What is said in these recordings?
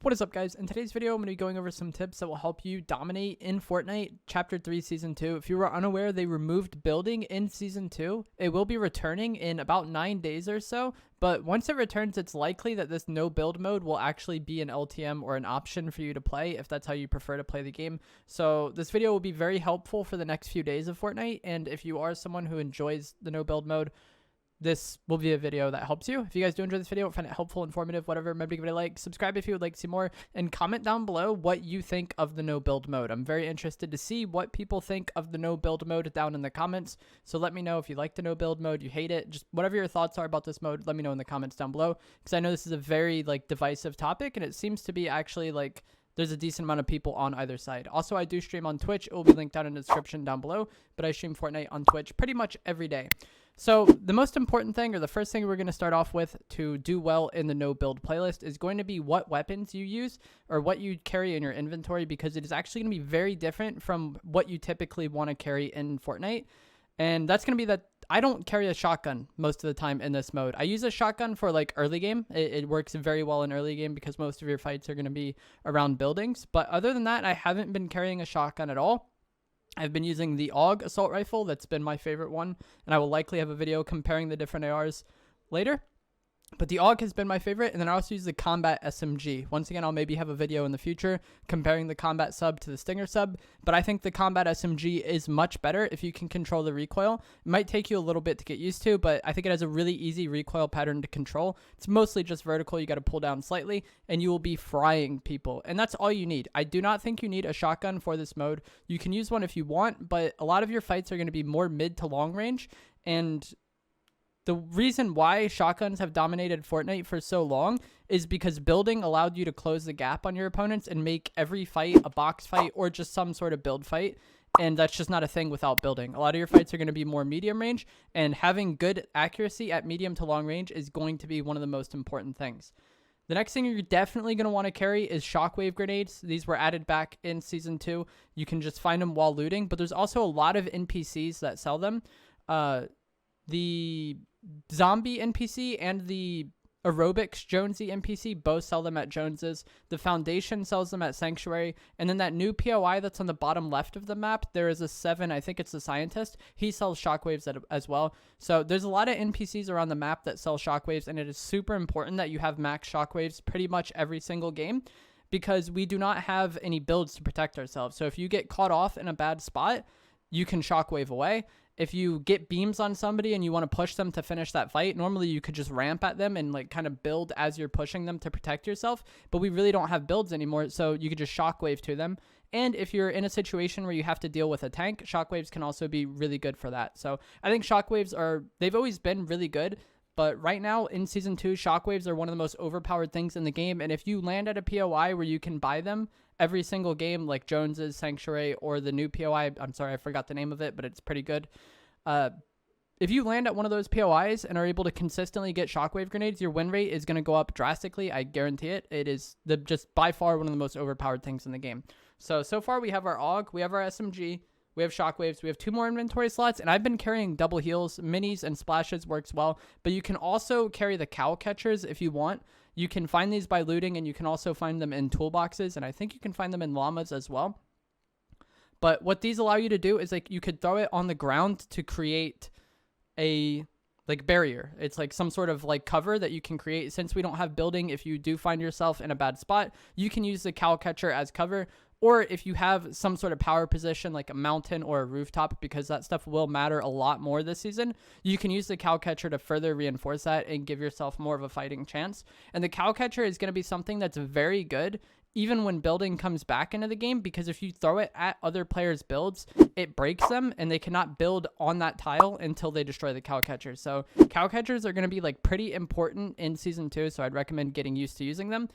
What is up, guys? In today's video, I'm going to be going over some tips that will help you dominate in Fortnite Chapter 3 Season 2. If you were unaware, they removed building in Season 2. It will be returning in about 9 days or so, but once it returns, it's likely that this no build mode will actually be an LTM or an option for you to play if that's how you prefer to play the game. So this video will be very helpful for the next few days of Fortnite, and if you are someone who enjoys the no build mode, this will be a video that helps you. If you guys do enjoy this video, find it helpful, informative, whatever, remember to give it a like, subscribe if you would like to see more, and comment down below what you think of the no build mode. I'm very interested to see what people think of the no build mode down in the comments. So let me know if you like the no build mode, you hate it, just whatever your thoughts are about this mode, let me know in the comments down below, because I know this is a very divisive topic, and it seems to be actually there's a decent amount of people on either side. Also, I do stream on Twitch. It will be linked down in the description down below, but I stream Fortnite on Twitch pretty much every day. So the most important thing, or the first thing we're going to start off with to do well in the no build playlist, is going to be what weapons you use or what you carry in your inventory, because it is actually going to be very different from what you typically want to carry in Fortnite. And that's going to be that I don't carry a shotgun most of the time in this mode. I use a shotgun for early game. It works very well in early game because most of your fights are going to be around buildings. But other than that, I haven't been carrying a shotgun at all. I've been using the AUG assault rifle. That's been my favorite one, and I will likely have a video comparing the different ARs later. But the AUG has been my favorite, and then I also use the combat SMG. Once again, I'll maybe have a video in the future comparing the combat sub to the Stinger sub, but I think the combat SMG is much better if you can control the recoil. It might take you a little bit to get used to, but I think it has a really easy recoil pattern to control. It's mostly just vertical. You got to pull down slightly, and you will be frying people, and that's all you need. I do not think you need a shotgun for this mode. You can use one if you want, but a lot of your fights are going to be more mid to long range, and the reason why shotguns have dominated Fortnite for so long is because building allowed you to close the gap on your opponents and make every fight a box fight or just some sort of build fight. And that's just not a thing without building. A lot of your fights are going to be more medium range, and having good accuracy at medium to long range is going to be one of the most important things. The next thing you're definitely going to want to carry is shockwave grenades. These were added back in Season 2. You can just find them while looting, but there's also a lot of NPCs that sell them. The zombie NPC and the aerobics Jonesy NPC both sell them at Jones's. The Foundation sells them at Sanctuary, and then that new POI that's on the bottom left of the map, there is a 7, I think it's the Scientist. He sells shockwaves as well. So there's a lot of NPCs around the map that sell shockwaves, and it is super important that you have max shockwaves pretty much every single game, because we do not have any builds to protect ourselves. So if you get caught off in a bad spot, you can shockwave away. If you get beams on somebody and you want to push them to finish that fight, normally you could just ramp at them and kind of build as you're pushing them to protect yourself. But we really don't have builds anymore, so you could just shockwave to them. And if you're in a situation where you have to deal with a tank, shockwaves can also be really good for that. So I think shockwaves they've always been really good. But right now in Season 2, shockwaves are one of the most overpowered things in the game. And if you land at a POI where you can buy them every single game, like Jones's, Sanctuary, or the new POI, I'm sorry, I forgot the name of it, but it's pretty good. If you land at one of those POIs and are able to consistently get shockwave grenades, your win rate is going to go up drastically. I guarantee it. It is just by far one of the most overpowered things in the game. So far we have our AUG, we have our SMG, we have shockwaves, we have 2 more inventory slots, and I've been carrying double heals. Minis and splashes works well, but you can also carry the cow catchers if you want. You can find these by looting, and you can also find them in toolboxes, and I think you can find them in llamas as well. But what these allow you to do is you could throw it on the ground to create a barrier. It's some sort of cover that you can create. Since we don't have building, if you do find yourself in a bad spot, you can use the cow catcher as cover. Or if you have some sort of power position like a mountain or a rooftop, because that stuff will matter a lot more this season, you can use the cow catcher to further reinforce that and give yourself more of a fighting chance. And the cow catcher is going to be something that's very good even when building comes back into the game, because if you throw it at other players' builds, it breaks them and they cannot build on that tile until they destroy the cow catcher. So cow catchers are going to be pretty important in Season 2, so I'd recommend getting used to using them.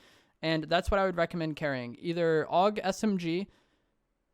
And that's what I would recommend carrying. Either AUG SMG,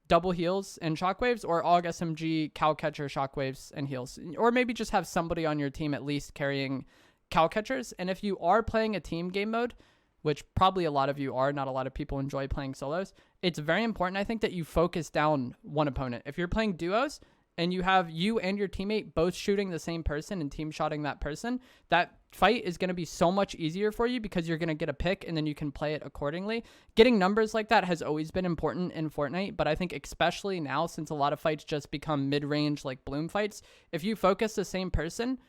double heals and shockwaves, or AUG SMG, cow catcher, shockwaves, and heals. Or maybe just have somebody on your team at least carrying cow catchers. And if you are playing a team game mode, which probably a lot of you are, not a lot of people enjoy playing solos, it's very important, I think, that you focus down one opponent. If you're playing duos, and you have you and your teammate both shooting the same person and team shotting that person, that fight is going to be so much easier for you because you're going to get a pick and then you can play it accordingly. Getting numbers like that has always been important in Fortnite, but I think especially now, since a lot of fights just become mid-range like bloom fights, if you focus the same person,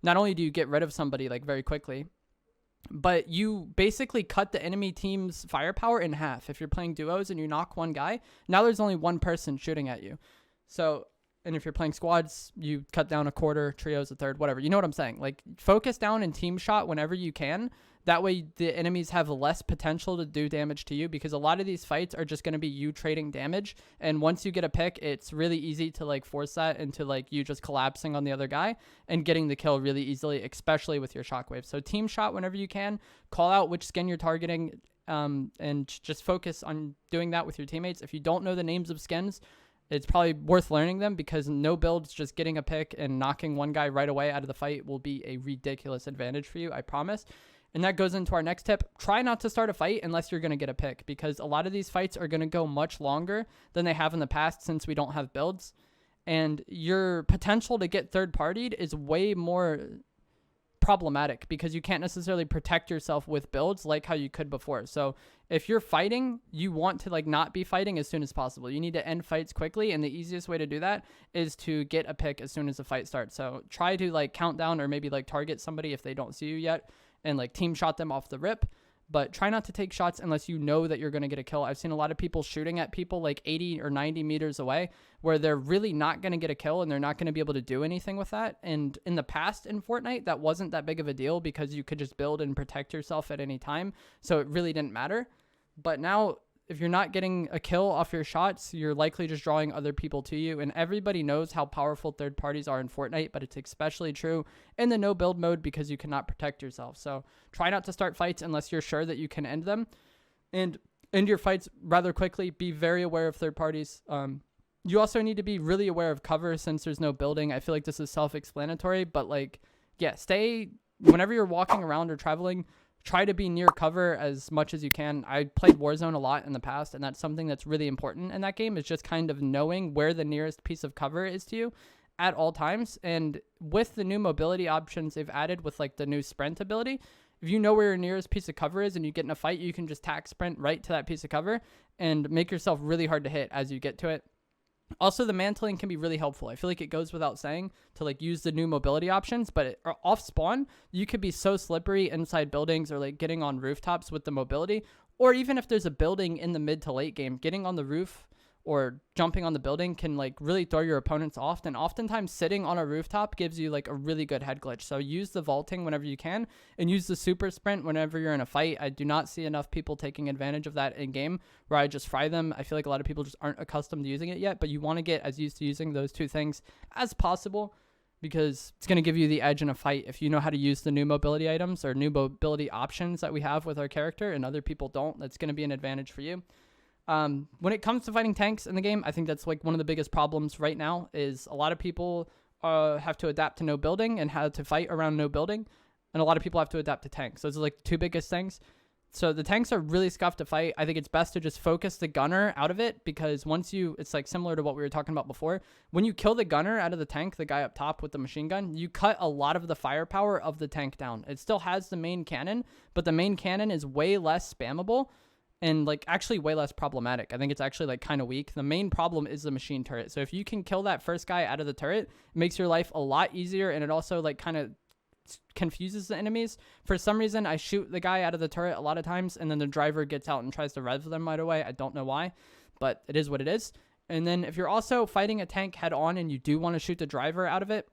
not only do you get rid of somebody like very quickly, but you basically cut the enemy team's firepower in half. If you're playing duos and you knock one guy, now there's only one person shooting at you. So, and if you're playing squads, you cut down a quarter, trios a third, whatever. You know what I'm saying? Like, focus down and team shot whenever you can. That way the enemies have less potential to do damage to you, because a lot of these fights are just going to be you trading damage. And once you get a pick, it's really easy to like force that into like you just collapsing on the other guy and getting the kill really easily, especially with your shockwave. So team shot whenever you can, call out which skin you're targeting, and just focus on doing that with your teammates. If you don't know the names of skins, it's probably worth learning them, because no builds, just getting a pick and knocking one guy right away out of the fight will be a ridiculous advantage for you, I promise. And that goes into our next tip. Try not to start a fight unless you're going to get a pick, because a lot of these fights are going to go much longer than they have in the past since we don't have builds. And your potential to get third-partied is way more problematic, because you can't necessarily protect yourself with builds like how you could before. So if you're fighting, you want to like not be fighting as soon as possible. You need to end fights quickly, and the easiest way to do that is to get a pick as soon as the fight starts. So try to like count down, or maybe like target somebody if they don't see you yet, and like team shot them off the rip. But try not to take shots unless you know that you're going to get a kill. I've seen a lot of people shooting at people like 80 or 90 meters away, where they're really not going to get a kill and they're not going to be able to do anything with that. And in the past in Fortnite, that wasn't that big of a deal, because you could just build and protect yourself at any time. So it really didn't matter. But now, if you're not getting a kill off your shots, you're likely just drawing other people to you. And everybody knows how powerful third parties are in Fortnite, but it's especially true in the no build mode, because you cannot protect yourself. So try not to start fights unless you're sure that you can end them, and end your fights rather quickly. Be very aware of third parties. You also need to be really aware of cover, since there's no building. I feel like this is self-explanatory, but like, yeah, whenever you're walking around or traveling, try to be near cover as much as you can. I played Warzone a lot in the past, and that's something that's really important in that game, is just kind of knowing where the nearest piece of cover is to you at all times. And with the new mobility options they've added with like the new sprint ability, if you know where your nearest piece of cover is and you get in a fight, you can just tack sprint right to that piece of cover and make yourself really hard to hit as you get to it. Also, the mantling can be really helpful. I feel like it goes without saying to like use the new mobility options, but off spawn, you could be so slippery inside buildings or like getting on rooftops with the mobility, or even if there's a building in the mid to late game, getting on the roof or jumping on the building can like really throw your opponents off. And oftentimes sitting on a rooftop gives you like a really good head glitch. So use the vaulting whenever you can, and use the super sprint whenever you're in a fight. I do not see enough people taking advantage of that in game, where I just fry them. I feel like a lot of people just aren't accustomed to using it yet, but you want to get as used to using those two things as possible, because it's going to give you the edge in a fight. If you know how to use the new mobility items or new mobility options that we have with our character and other people don't, that's going to be an advantage for you. When it comes to fighting tanks in the game, I think that's like one of the biggest problems right now, is a lot of people have to adapt to no building and how to fight around no building. And a lot of people have to adapt to tanks. Those are like the two biggest things. So the tanks are really scuffed to fight. I think it's best to just focus the gunner out of it, because it's like similar to what we were talking about before. When you kill the gunner out of the tank, the guy up top with the machine gun, you cut a lot of the firepower of the tank down. It still has the main cannon, but the main cannon is way less spammable and like actually way less problematic. I think it's actually like kind of weak. The main problem is the machine turret. So if you can kill that first guy out of the turret, it makes your life a lot easier, and it also like kind of confuses the enemies. For some reason, I shoot the guy out of the turret a lot of times, and then the driver gets out and tries to rev them right away. I don't know why, but it is what it is. And then if you're also fighting a tank head on and you do want to shoot the driver out of it,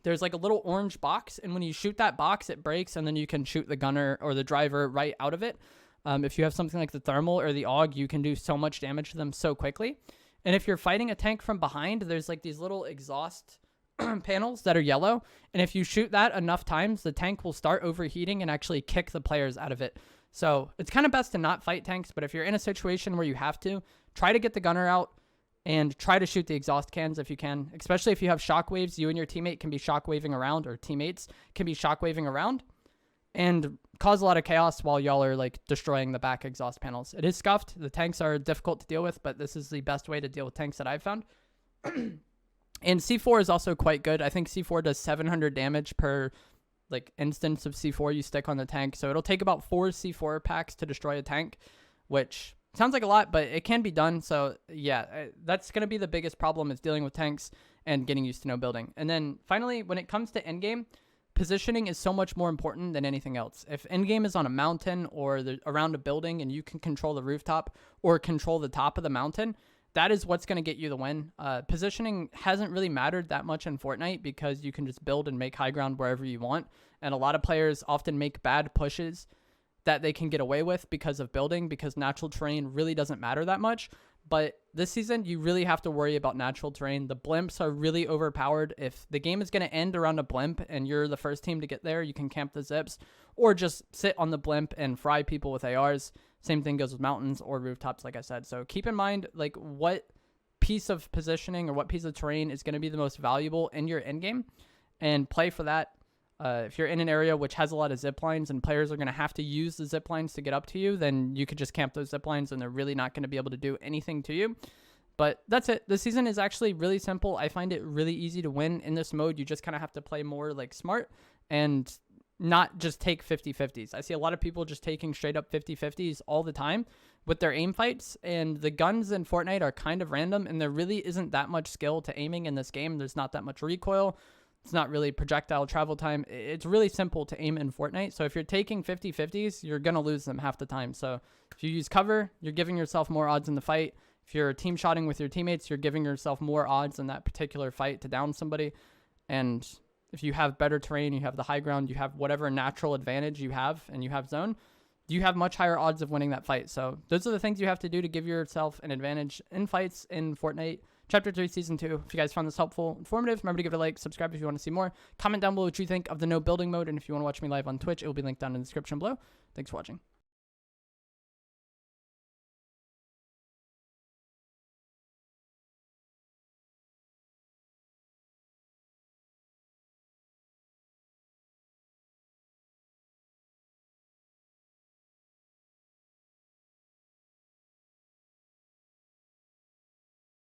there's like a little orange box, and when you shoot that box, it breaks, and then you can shoot the gunner or the driver right out of it. If you have something like the thermal or the AUG, you can do so much damage to them so quickly. And if you're fighting a tank from behind, there's like these little exhaust panels that are yellow. And if you shoot that enough times, the tank will start overheating and actually kick the players out of it. So it's kind of best to not fight tanks, but if you're in a situation where you have to, try to get the gunner out and try to shoot the exhaust cans if you can, especially if you have shockwaves. You and your teammate can be shockwaving around, or teammates can be shockwaving around, and cause a lot of chaos while y'all are like destroying the back exhaust panels. It is scuffed. The tanks are difficult to deal with, but this is the best way to deal with tanks that I've found. And C4 is also quite good. I think C4 does 700 damage per like instance of C4 you stick on the tank. So it'll take about 4 C4 packs to destroy a tank, which sounds like a lot, but it can be done. So yeah, that's going to be the biggest problem, is dealing with tanks and getting used to no building. And then finally, when it comes to endgame, positioning is so much more important than anything else. If endgame is on a mountain or around a building and you can control the rooftop or control the top of the mountain, that is what's going to get you the win. Positioning hasn't really mattered that much in Fortnite because you can just build and make high ground wherever you want. And a lot of players often make bad pushes that they can get away with because of building, because natural terrain really doesn't matter that much. But this season, you really have to worry about natural terrain. The blimps are really overpowered. If the game is going to end around a blimp and you're the first team to get there, you can camp the zips or just sit on the blimp and fry people with ARs. Same thing goes with mountains or rooftops, like I said. So keep in mind, like, what piece of positioning or what piece of terrain is going to be the most valuable in your endgame, and play for that. If you're in an area which has a lot of zip lines and players are going to have to use the zip lines to get up to you, then you could just camp those zip lines and they're really not going to be able to do anything to you. But that's it. The season is actually really simple. I find it really easy to win in this mode. You just kind of have to play more like smart and not just take 50-50s. I see a lot of people just taking straight up 50-50s all the time with their aim fights, and the guns in Fortnite are kind of random, and there really isn't that much skill to aiming in this game. There's not that much recoil. It's not really projectile travel time. It's really simple to aim in Fortnite. So if you're taking 50-50s, you're going to lose them half the time. So if you use cover, you're giving yourself more odds in the fight. If you're team shotting with your teammates, you're giving yourself more odds in that particular fight to down somebody. And if you have better terrain, you have the high ground, you have whatever natural advantage you have, and you have zone, you have much higher odds of winning that fight. So those are the things you have to do to give yourself an advantage in fights in Fortnite. Chapter 3, Season 2. If you guys found this helpful, informative, remember to give it a like, subscribe if you want to see more. Comment down below what you think of the no building mode, and if you want to watch me live on Twitch, it will be linked down in the description below. Thanks for watching.